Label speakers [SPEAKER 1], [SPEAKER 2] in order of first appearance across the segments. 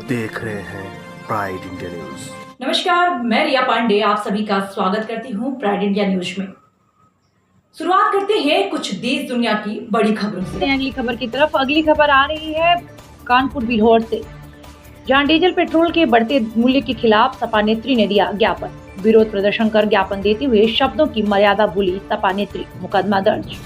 [SPEAKER 1] देख रहे हैं प्राइड इंडिया न्यूज।
[SPEAKER 2] नमस्कार, मैं रिया पांडे आप सभी का स्वागत करती हूं प्राइड इंडिया न्यूज में। शुरुआत करते हैं कुछ देश दुनिया की बड़ी खबरों से।
[SPEAKER 3] अगली खबर की तरफ अगली खबर आ रही है कानपुर बिल्हौर से, जहां डीजल पेट्रोल के बढ़ते मूल्य के खिलाफ सपा नेत्री ने दिया ज्ञापन। विरोध प्रदर्शन कर ज्ञापन देते हुए शब्दों की मर्यादा भूली सपा नेत्री, मुकदमा दर्ज।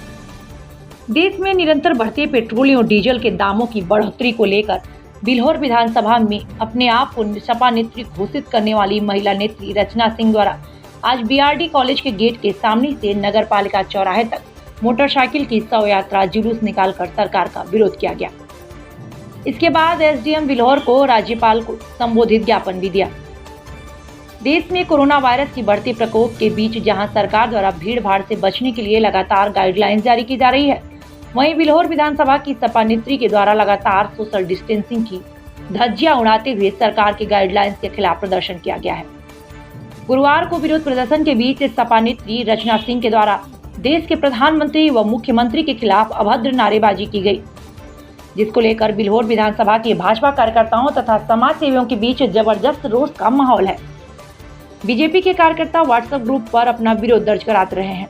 [SPEAKER 3] देश में निरंतर बढ़ते पेट्रोल और डीजल के दामों की बढ़ोतरी को लेकर बिल्हौर विधानसभा में अपने आप को सपा नेत्री घोषित करने वाली महिला नेत्री रचना सिंह द्वारा आज बीआरडी कॉलेज के गेट के सामने से नगर पालिका चौराहे तक मोटरसाइकिल की शव यात्रा जुलूस निकालकर सरकार का विरोध किया गया। इसके बाद एसडीएम बिल्हौर को राज्यपाल को संबोधित ज्ञापन भी दिया। देश में कोरोना वायरस की बढ़ते प्रकोप के बीच जहां सरकार द्वारा भीड़ भाड़ से बचने के लिए लगातार गाइडलाइंस जारी की जा रही है, वहीं बिल्हौर विधानसभा की सपा नेत्री के द्वारा लगातार सोशल डिस्टेंसिंग की धज्जियां उड़ाते हुए सरकार के गाइडलाइंस के खिलाफ प्रदर्शन किया गया है। गुरुवार को विरोध प्रदर्शन के बीच सपा नेत्री रचना सिंह के द्वारा देश के प्रधानमंत्री व मुख्यमंत्री के खिलाफ अभद्र नारेबाजी की गई, जिसको लेकर बिल्हौर विधानसभा के भाजपा कार्यकर्ताओं तथा समाज सेवियों के बीच जबरदस्त रोष का माहौल है। बीजेपी के कार्यकर्ता व्हाट्सएप ग्रुप पर अपना विरोध दर्ज कराते रहे हैं।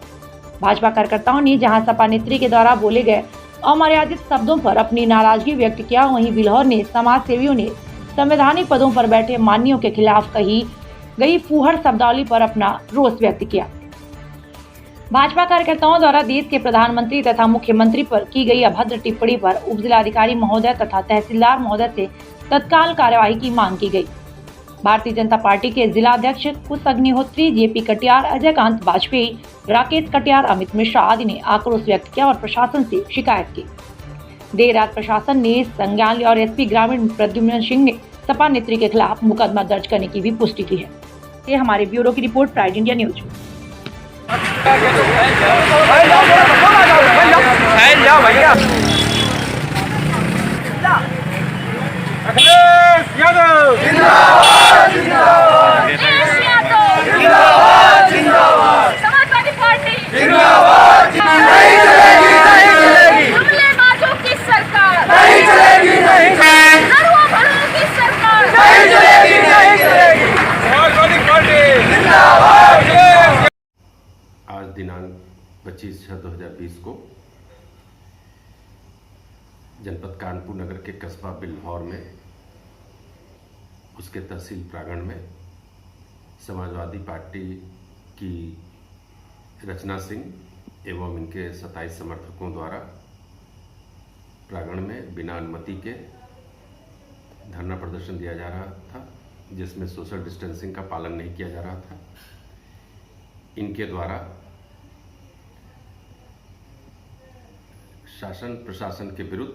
[SPEAKER 3] भाजपा कार्यकर्ताओं ने जहां सपा नेत्री के द्वारा बोले गए अमर्यादित शब्दों पर अपनी नाराजगी व्यक्त किया, वहीं बिल्हौर ने समाज सेवियों ने संवैधानिक पदों पर बैठे मान्यों के खिलाफ कही गई फूहड़ शब्दावली पर अपना रोष व्यक्त किया। भाजपा कार्यकर्ताओं द्वारा देश के प्रधानमंत्री तथा मुख्यमंत्री पर की गई अभद्र टिप्पणी पर उप जिलाधिकारी महोदय तथा तहसीलदार महोदय से तत्काल कार्यवाही की मांग की गई। भारतीय जनता पार्टी के जिलाध्यक्ष कुश अग्निहोत्री, जेपी कटियार, अजय कांत वाजपेयी, राकेश कटियार, अमित मिश्रा आदि ने आक्रोश व्यक्त किया और प्रशासन से शिकायत की। देर रात प्रशासन ने संज्ञान लिया और एसपी ग्रामीण प्रद्युम्न सिंह ने सपा नेत्री के खिलाफ मुकदमा दर्ज करने की भी पुष्टि की है। ये हमारे ब्यूरो की report, pride India news.
[SPEAKER 4] Samajwadi party की सरकार की सरकार
[SPEAKER 5] आज दिनांक 25/6/2020 को जनपद कानपुर नगर के कस्बा बिल्हौर में उसके तहसील प्रांगण में समाजवादी पार्टी की रचना सिंह एवं इनके 27 समर्थकों द्वारा प्रांगण में बिना अनुमति के धरना प्रदर्शन दिया जा रहा था, जिसमें सोशल डिस्टेंसिंग का पालन नहीं किया जा रहा था। इनके द्वारा शासन प्रशासन के विरुद्ध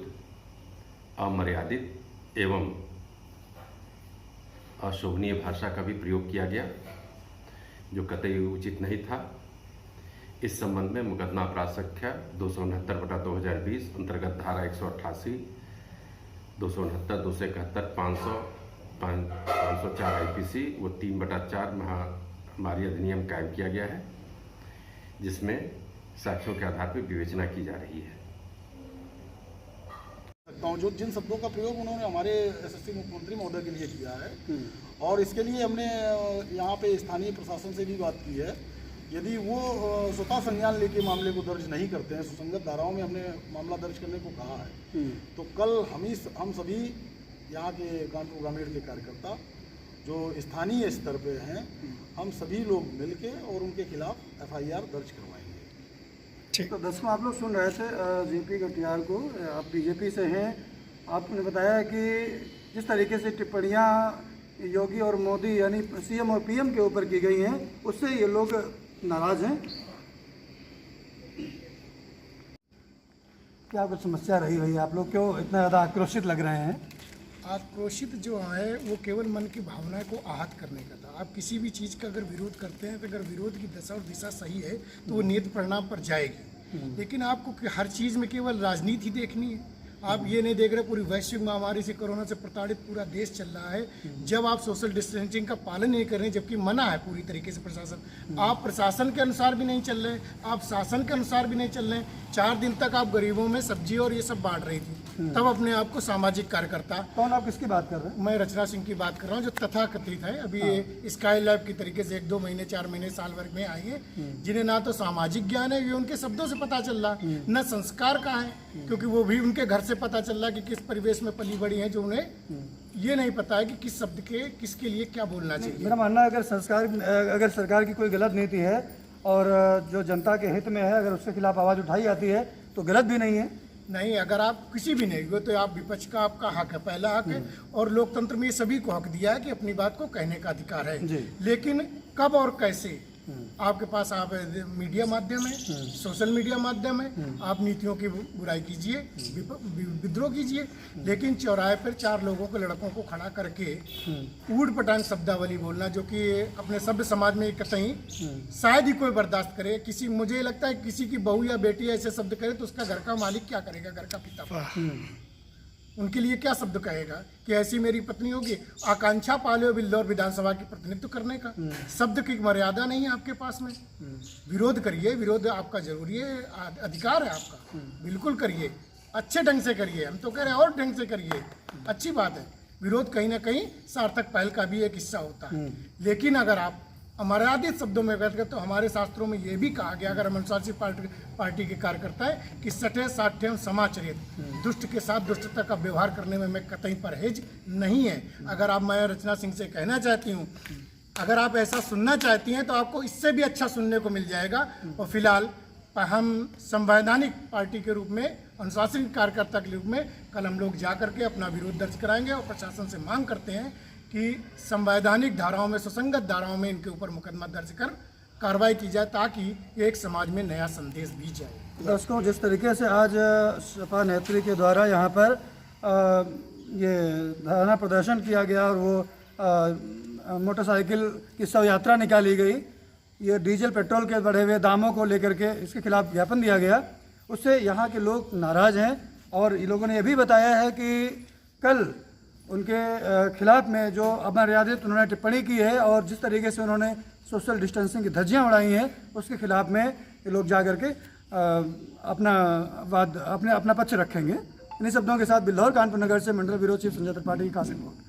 [SPEAKER 5] अमर्यादित एवं अशोभनीय भाषा का भी प्रयोग किया गया, जो कतई उचित नहीं था। इस संबंध में मुकदमा अपराध संख्या 269/2020 अंतर्गत धारा 188, 269, 271, 500, 504 आईपीसी व 3/4 महामारी अधिनियम कायम किया गया है, जिसमें साक्ष्यों के आधार पर विवेचना की जा रही है।
[SPEAKER 6] जो जिन शब्दों का प्रयोग उन्होंने हमारे एसएससी मुख्यमंत्री महोदय के लिए किया है, और इसके लिए हमने यहाँ पे स्थानीय प्रशासन से भी बात की है। यदि वो स्वतः संज्ञान लेके मामले को दर्ज नहीं करते हैं, सुसंगत धाराओं में हमने मामला दर्ज करने को कहा है, तो कल हम सभी यहाँ के कानपुर ग्रामीण के कार्यकर्ता जो स्थानीय स्तर पे हैं, हम सभी लोग मिलके और उनके खिलाफ एफआईआर दर्ज करवाएंगे।
[SPEAKER 7] तो दर्शकों, आप लोग सुन रहे थे जेपी कटियार को। आप बीजेपी से हैं। आपने बताया कि जिस तरीके से टिप्पणियां योगी और मोदी यानी सीएम और पीएम के ऊपर की गई हैं, उससे ये लोग नाराज हैं। क्या कुछ समस्या रही हुई? आप लोग क्यों इतना ज़्यादा आक्रोशित लग रहे हैं?
[SPEAKER 8] आक्रोशित जो है वो केवल मन की भावना को आहत करने का था। आप किसी भी चीज़ का अगर विरोध करते हैं तो अगर विरोध की दशा और दिशा सही है तो वो नियत परिणाम पर जाएगी, लेकिन आपको हर चीज़ में केवल राजनीति देखनी है। आप ये नहीं देख रहे पूरी वैश्विक महामारी से, कोरोना से प्रताड़ित पूरा देश चल रहा है, जब आप सोशल डिस्टेंसिंग का पालन नहीं कर रहे हैं, जबकि मना है पूरी तरीके से प्रशासन, आप प्रशासन के अनुसार भी नहीं चल रहे, आप शासन के अनुसार भी नहीं चल रहे। 4 दिन तक आप गरीबों में सब्जी और ये सब बांट रही थी, तब अपने आप को सामाजिक कार्यकर्ता।
[SPEAKER 7] कौन, आप किसकी बात कर रहे हैं?
[SPEAKER 8] मैं रचना सिंह की बात कर रहा हूँ, जो तथाकथित है अभी ये स्काई लैब की तरीके से 1-2 महीने 4 महीने साल भर में आई है, जिन्हें ना तो सामाजिक ज्ञान है, ये उनके शब्दों से पता चल रहा, न संस्कार का है, क्योंकि वो भी उनके घर से पता चल रहा कि किस परिवेश में पली बड़ी है, जो उन्हें ये नहीं पता है कि किस शब्द के किसके लिए क्या बोलना चाहिए।
[SPEAKER 7] मेरा मानना है अगर सरकार की कोई गलत नीति है और जो जनता के हित में है, अगर उसके खिलाफ आवाज़ उठाई जाती है तो गलत भी नहीं है।
[SPEAKER 8] नहीं, अगर आप किसी भी नहीं हो तो आप विपक्ष का आपका हक है, पहला हक है, और लोकतंत्र में ये सभी को हक दिया है कि अपनी बात को कहने का अधिकार है। लेकिन कब और कैसे आपके पास, आप मीडिया माध्यम है, सोशल मीडिया माध्यम है, आप नीतियों की बुराई कीजिए, विद्रोह कीजिए, लेकिन चौराहे पर 4 लोगों को, लड़कों को खड़ा करके ऊट पटांग शब्दावली बोलना, जो कि अपने सभ्य समाज में कतई शायद ही कोई बर्दाश्त करे। किसी, मुझे लगता है किसी की बहू या बेटी ऐसे शब्द करे तो उसका घर का मालिक क्या करेगा, घर का पिता उनके लिए क्या शब्द कहेगा कि ऐसी मेरी पत्नी होगी। आकांक्षा पाले बिल्लौर विधानसभा की प्रतिनिधित्व करने का, शब्द की मर्यादा नहीं है आपके पास में। विरोध करिए, विरोध आपका जरूरी है, अधिकार है आपका, बिल्कुल करिए, अच्छे ढंग से करिए, हम तो कह रहे हैं और ढंग से करिए, अच्छी बात है। विरोध कहीं ना कहीं सार्थक पहल का भी एक हिस्सा होता है, लेकिन अगर आप अमर्यादित शब्दों में व्यक्त करते, तो हमारे शास्त्रों में ये भी कहा गया, अगर हम अनुशासित पार्टी के कार्यकर्ता है, कि सठे साठ्यम समाचरित, दुष्ट के साथ दुष्टता का व्यवहार करने में मैं कतई परहेज नहीं है। अगर आप, मैं रचना सिंह से कहना चाहती हूँ, अगर आप ऐसा सुनना चाहती हैं तो आपको इससे भी अच्छा सुनने को मिल जाएगा। और फिलहाल हम संवैधानिक पार्टी के रूप में, अनुशासित कार्यकर्ता के रूप में कल हम लोग जा करके अपना विरोध दर्ज कराएंगे और प्रशासन से मांग करते हैं कि संवैधानिक धाराओं में, सुसंगत धाराओं में इनके ऊपर मुकदमा दर्ज कर कार्रवाई की जाए, ताकि एक समाज में नया संदेश भी जाए।
[SPEAKER 7] दर्शकों, जिस तरीके से आज सपा नेत्री के द्वारा यहाँ पर ये धरना प्रदर्शन किया गया और वो मोटरसाइकिल की शव यात्रा निकाली गई, ये डीजल पेट्रोल के बढ़े हुए दामों को लेकर के इसके खिलाफ ज्ञापन दिया गया, उससे यहाँ के लोग नाराज़ हैं। और ये लोगों ने ये भी बताया है कि कल उनके खिलाफ में जो अमर्यादित उन्होंने टिप्पणी की है और जिस तरीके से उन्होंने सोशल डिस्टेंसिंग की धज्जियाँ उड़ाई हैं, उसके खिलाफ में ये लोग जा करके अपना पक्ष रखेंगे। इन्हीं शब्दों के साथ बिल्लौर कानपुर नगर से मंडल ब्यूरो चीफ संजय त्रिपाठी की खास रिपोर्ट।